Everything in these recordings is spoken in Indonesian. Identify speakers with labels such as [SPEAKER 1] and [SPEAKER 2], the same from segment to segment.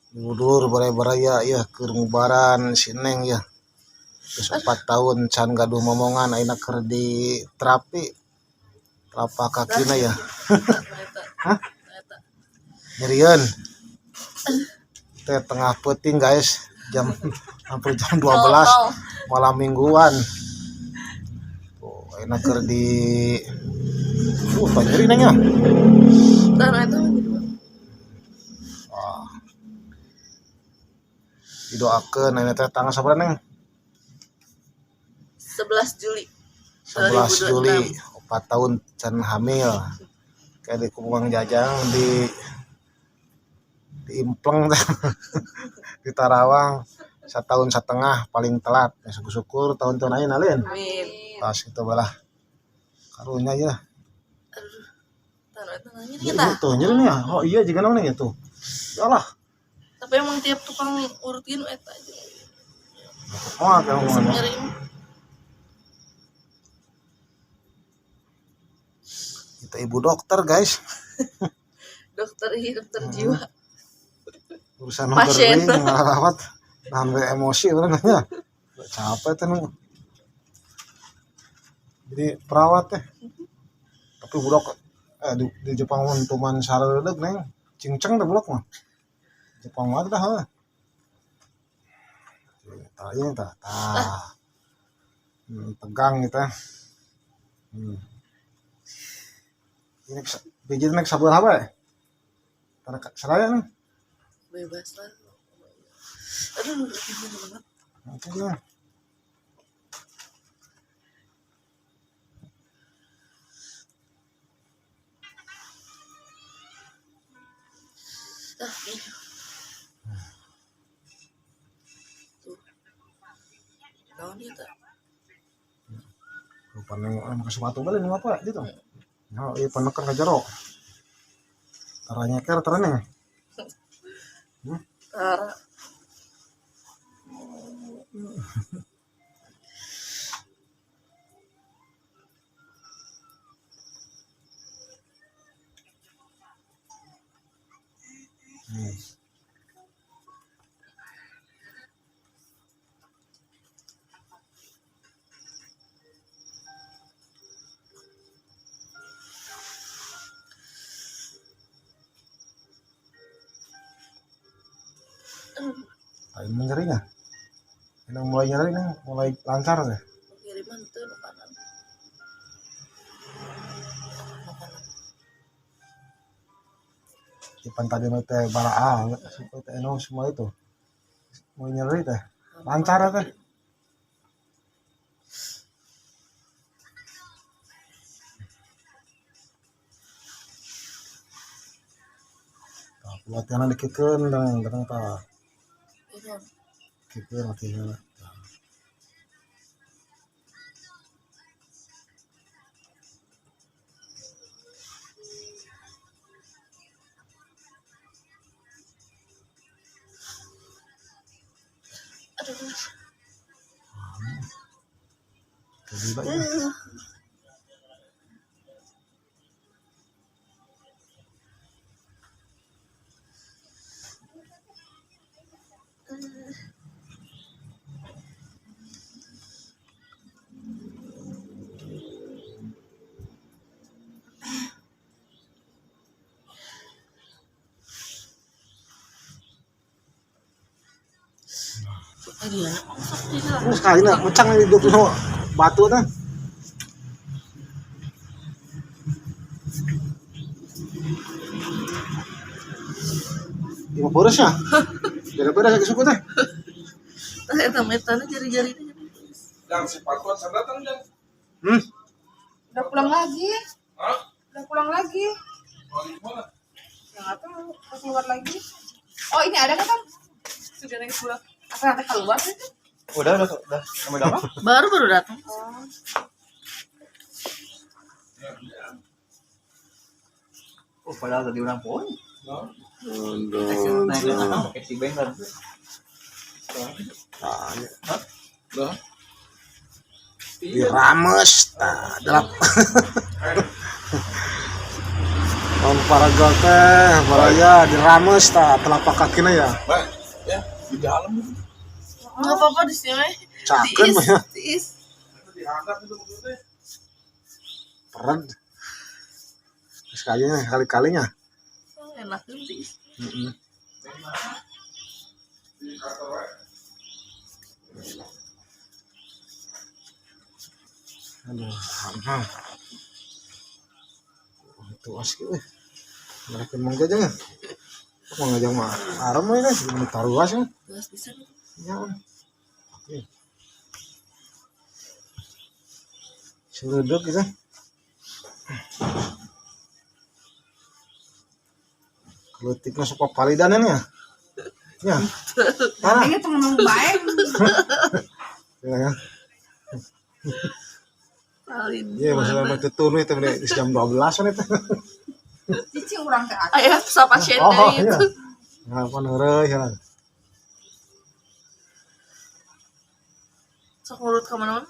[SPEAKER 1] Budur baraya ya keur ngubaran si Neng ya. Terus 4 tahun can gaduh momongan ayeuna keur di terapi. Telapak kakina ya. Hah? Nyerieun. Teh tengah peuting guys. Hampir jam 12 malam mingguan. Tuh ayeuna keur di nyeri Neng ya. Didoakeun ayeuna teh tanggal sabaraha Neng?
[SPEAKER 2] 11 Juli
[SPEAKER 1] 11 Juli 4 tahun can hamil. Kayak di Kumang Jajang di Impleng di Tarawang 1 tahun setengah paling telat. Syukur-syukur tahun-tahun ayeuna Lin.
[SPEAKER 2] Amin.
[SPEAKER 1] Pas kitu balah karunya ya.
[SPEAKER 2] Kita.
[SPEAKER 1] Tuh nyeri ya. Oh iya juga naon ya tuh. Yalah.
[SPEAKER 2] Tapi emang tiap tukang urutin eta aja.
[SPEAKER 1] Oh, kamu ngomong.
[SPEAKER 2] Nyeri.
[SPEAKER 1] Kita ibu dokter, guys.
[SPEAKER 2] Dokter jiwa.
[SPEAKER 1] Urusan pasien ngarawat sampai emosi orang ya. Capek teh nu. Jadi perawat teh. Tapi budak di Jepang mun tuman sareudeg Neng. Cingceng teh budak mah. Jepang mah dah heuh. Tah ieu tah. Tegang kita. Ini biji nek sabaraha bae? Tara saraya nih.
[SPEAKER 2] Bebas lah. Aduh, gimana banget.
[SPEAKER 1] Oke ya.
[SPEAKER 2] Naon ieu teh?
[SPEAKER 1] Rupana anu sepatu balen nu apa gitu. Nah, ieu paneker ka jero. Tara nyeker tara Neng.
[SPEAKER 2] Tara.
[SPEAKER 1] Ayo nyerinya. Ini mulai nyeri Neng, mulai lancar deh.
[SPEAKER 2] Kiriman tuh makanan.
[SPEAKER 1] Ipan tadi teh baraa, supaya teh enong semua itu. Mulai nyeri teh. Lancar teh. Latihan dikikeun Neng, kadang tah. Kikeun latihan. Terlibat ya. Sekali nak mecang di 20 batu teh. Lima boros ya? Beda-beda sakit suku teh.
[SPEAKER 2] Tah eta metana jari-jari.
[SPEAKER 3] Yang si Patwat sana datang Jang.
[SPEAKER 4] Udah pulang lagi.
[SPEAKER 3] Hah?
[SPEAKER 4] Udah pulang lagi.
[SPEAKER 3] Lagi mana?
[SPEAKER 4] Yang apa mau keluar lagi? Oh ini ada kan? Sudah naik pulang. Apa nanti keluar itu?
[SPEAKER 3] Udah. Sampai dapat?
[SPEAKER 2] Baru datang.
[SPEAKER 3] Oh, padahal tadi ulang poin. Pakai si Beng kan. Udah.
[SPEAKER 1] Dirames, delap. Tahun paraga teh baraya dirames telapak kakina ya.
[SPEAKER 3] Baik, ya, di dalam itu.
[SPEAKER 2] Nggak apa-apa di sini.
[SPEAKER 1] Cakeun mah ya.
[SPEAKER 2] Tiis.
[SPEAKER 3] Diangkat itu maksudnya.
[SPEAKER 1] Peren. Sekalinya kali-kalinya.
[SPEAKER 2] Oh, enak tuh tiis.
[SPEAKER 1] Heeh. Aduh, hamham. Itu asli euy. Mereka menggajang ya. Kok ngajang mah arem we guys, ini taruas ya.
[SPEAKER 2] Gas bisa tuh.
[SPEAKER 1] Ya. Oke. Seluduk gitu. Kelutiknya suka palidanan ya. Ya. Mana?
[SPEAKER 4] Ini temen baik.
[SPEAKER 1] Ya, ya.
[SPEAKER 2] Paling.
[SPEAKER 1] Iya, masalah itu turun itu di jam 12 kan itu.
[SPEAKER 4] Cici orang ke atas.
[SPEAKER 2] Ayah sama pasien
[SPEAKER 1] Oh,
[SPEAKER 2] dari
[SPEAKER 1] iya.
[SPEAKER 2] itu.
[SPEAKER 1] Ngapain heureuy ya.
[SPEAKER 2] Sok ngurut ke mana-mana.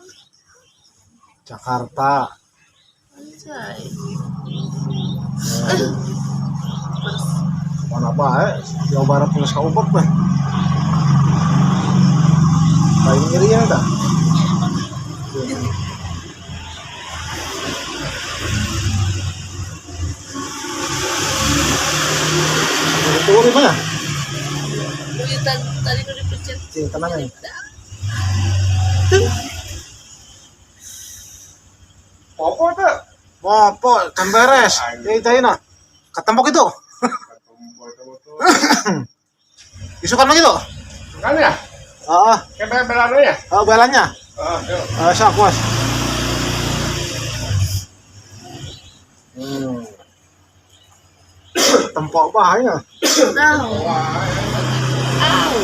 [SPEAKER 1] Jakarta.
[SPEAKER 2] Anjay.
[SPEAKER 1] Mana bae? Jawa Barat geus kaubek mah. Paling nyeri ya dah. Itu di mana?
[SPEAKER 2] Udah tadi udah dipencet.
[SPEAKER 1] Cing tenang ya.
[SPEAKER 3] Popo tuh.
[SPEAKER 1] Mopo kan beres. Itu nah. Ketembok itu. Isukan lagi tuh.
[SPEAKER 3] Kan ya?
[SPEAKER 1] Ah,
[SPEAKER 3] Kayak belado ya?
[SPEAKER 1] belanya.
[SPEAKER 3] Yuk.
[SPEAKER 1] Sak bos. Tempok bahaya.
[SPEAKER 2] Nah. Au.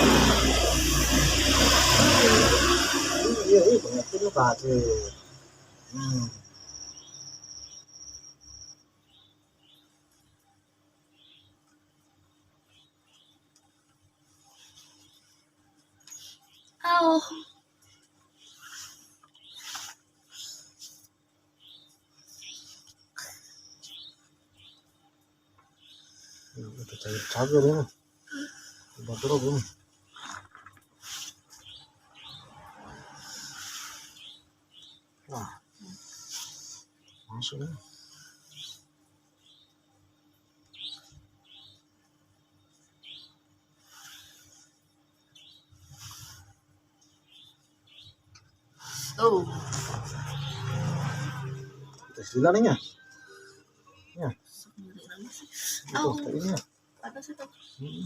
[SPEAKER 1] Iya, iya banyak itu tadi.
[SPEAKER 2] Au.
[SPEAKER 1] Itu cair-cair ya. Batur belum. Wah. Masuk ya.
[SPEAKER 2] Oh.
[SPEAKER 1] Tes dilannya. Ya,
[SPEAKER 2] Sok nyeri lagi sih.
[SPEAKER 1] itu
[SPEAKER 2] Au.
[SPEAKER 1] ini ya.
[SPEAKER 2] Panas itu.
[SPEAKER 1] Hmm.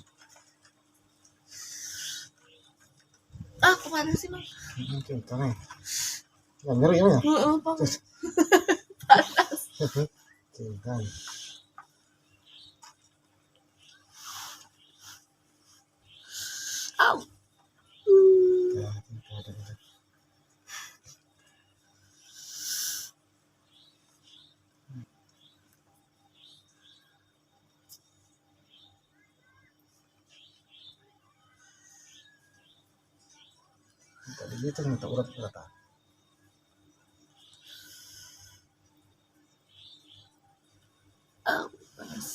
[SPEAKER 2] Ah, kemana sih, Bang?
[SPEAKER 1] Oke, tenang. Ya, nyeri ya.
[SPEAKER 2] Heeh, Bang.
[SPEAKER 1] Tes.
[SPEAKER 2] Panas.
[SPEAKER 1] Cinta.
[SPEAKER 2] Au.
[SPEAKER 1] Ya, ada. Tadi itu minta urat berapa?
[SPEAKER 2] Au, panas.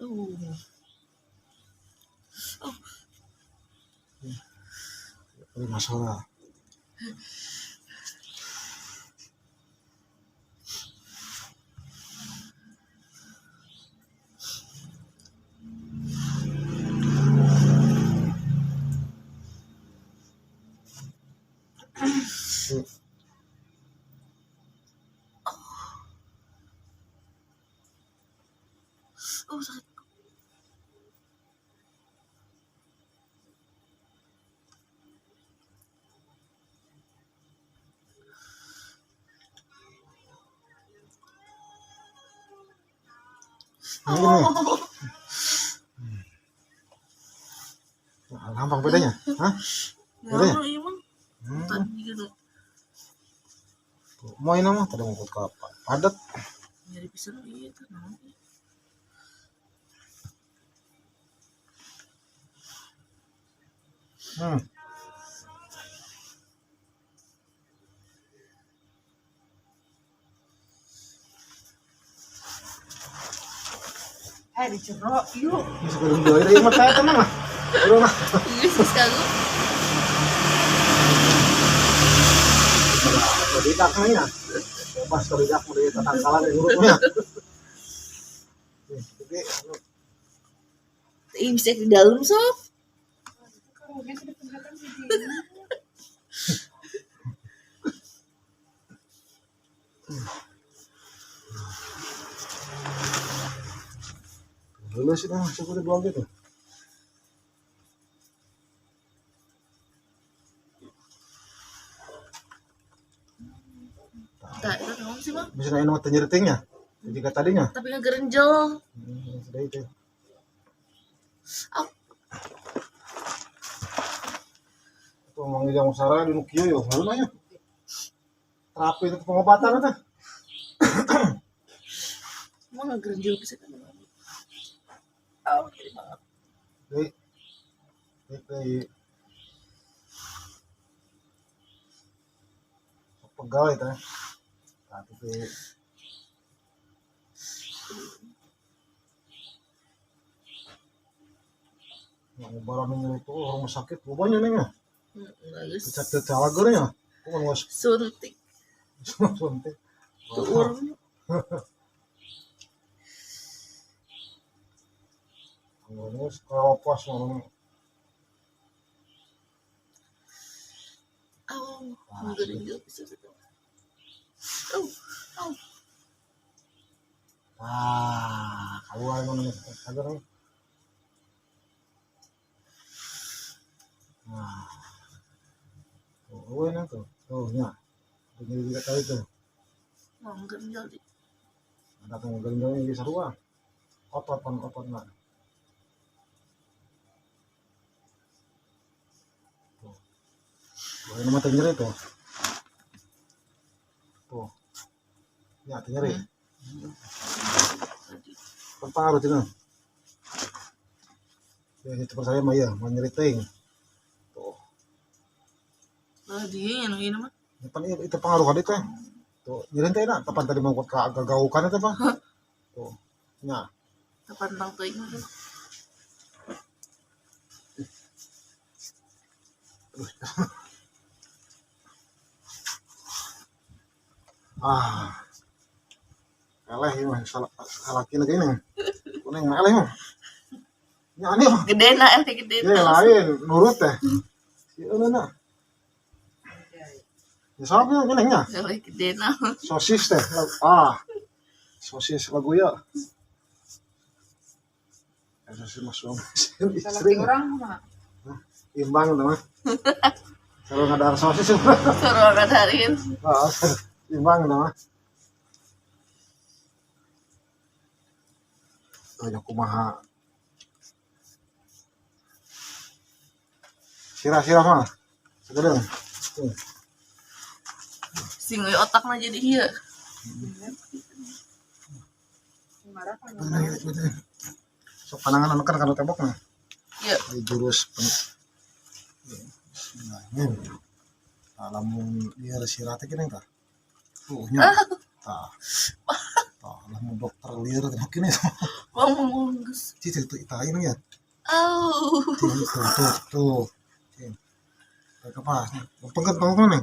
[SPEAKER 2] Oh.
[SPEAKER 1] Ini masalah.
[SPEAKER 2] Oh, sakit.
[SPEAKER 1] Ini. Nah, gampang bedanya. Hah? Bedanya?
[SPEAKER 2] Ya, emang. Tadi gitu.
[SPEAKER 1] Mau ini mah tadi mau ke padat.
[SPEAKER 2] Nyari pisang gitu.
[SPEAKER 4] Dicerok yuk.
[SPEAKER 1] Bisa kurang dua ini mah teh tenang lah. Urang lah.
[SPEAKER 2] Iya sih kagak.
[SPEAKER 1] Kodidak mah ya. Bebas kodidak mau di tatangkalan di urutnya. Oke,
[SPEAKER 2] Ih, bisa di dalam sob.
[SPEAKER 4] Kalau dia sudah kelihatan sih dia.
[SPEAKER 1] dulu sih dah cukup dibuang gitu.
[SPEAKER 2] Tak, itu naon sih bang?
[SPEAKER 1] Bisa naik nama tenyeritingnya. Jika tadinya.
[SPEAKER 2] Tapi nggak gerenjol.
[SPEAKER 1] Sudah itu.
[SPEAKER 2] Au.
[SPEAKER 1] Itu manggil yang usara di Nukio yo, lalu nanya. Terapi itu pengobatan itu.
[SPEAKER 2] Emang nggak gerenjol bisa kan? Oh, gede banget.
[SPEAKER 1] Dari pegawai itu. Tapi yang barang ini itu rumah sakit, banyak nih ya.
[SPEAKER 2] Bagus.
[SPEAKER 1] Cacat calagernya. Kok nggak
[SPEAKER 2] Suntik.
[SPEAKER 1] suntik.
[SPEAKER 2] Tuur.
[SPEAKER 1] Ini sekolah pas orang.
[SPEAKER 2] Oh, nggak gerenjol bisa gitu. Oh, oh.
[SPEAKER 1] Keluar mana agar nih. Oh, ini tuh. Tuh, ya. Begini juga tahu itu.
[SPEAKER 2] Mau gerenjol di.
[SPEAKER 1] Ada yang gendongnya di sarua. Otot nah. Tuh. Boleh nama nyeri tuh. Tuh. Ya, nyeri. Terpengaruh itu. Ya, itu percaya mah ya, mau nyeriting. Tuh.
[SPEAKER 2] Nah, dia yang ini mah.
[SPEAKER 1] Itu pengaruh kan itu. Tuh, nyeriting nak. Kapan tadi mau agak gaukan itu, Pak? Tuh. Ya.
[SPEAKER 2] Kapan bang tuh ini?
[SPEAKER 1] Eleh ini mah salah kini gini. Kuning mah eleh mah. Ya aneh mah.
[SPEAKER 2] Gede nak, gede.
[SPEAKER 1] Ya lain nurut teh. Ya na. Ya sampe gini nya.
[SPEAKER 2] Gede nak.
[SPEAKER 1] Sosis teh. Sosis lagu ya. Sosis masuk.
[SPEAKER 4] Salah
[SPEAKER 1] Istri
[SPEAKER 4] orang mah.
[SPEAKER 1] imbang tuh mah. Kalau nggak ada sosis.
[SPEAKER 2] Suruh ngadarin.
[SPEAKER 1] Imbang tuh mah. Banyak kumaha. Sirah mah. Segedeng.
[SPEAKER 2] Sing otaknya jadi iya.
[SPEAKER 4] Marah kan.
[SPEAKER 1] Sok panangan anak kan kalau tembok mah.
[SPEAKER 2] Iya.
[SPEAKER 1] Jurus Bismillahirrahmanirrahim. Lamun biar sirah teh gini tah. Nya. Tah. Lamun dokter liar teh kini.
[SPEAKER 2] Bang mengunggus.
[SPEAKER 1] Itu itain ya.
[SPEAKER 2] Oh.
[SPEAKER 1] Tuh. Kayak apa? Pengket nih.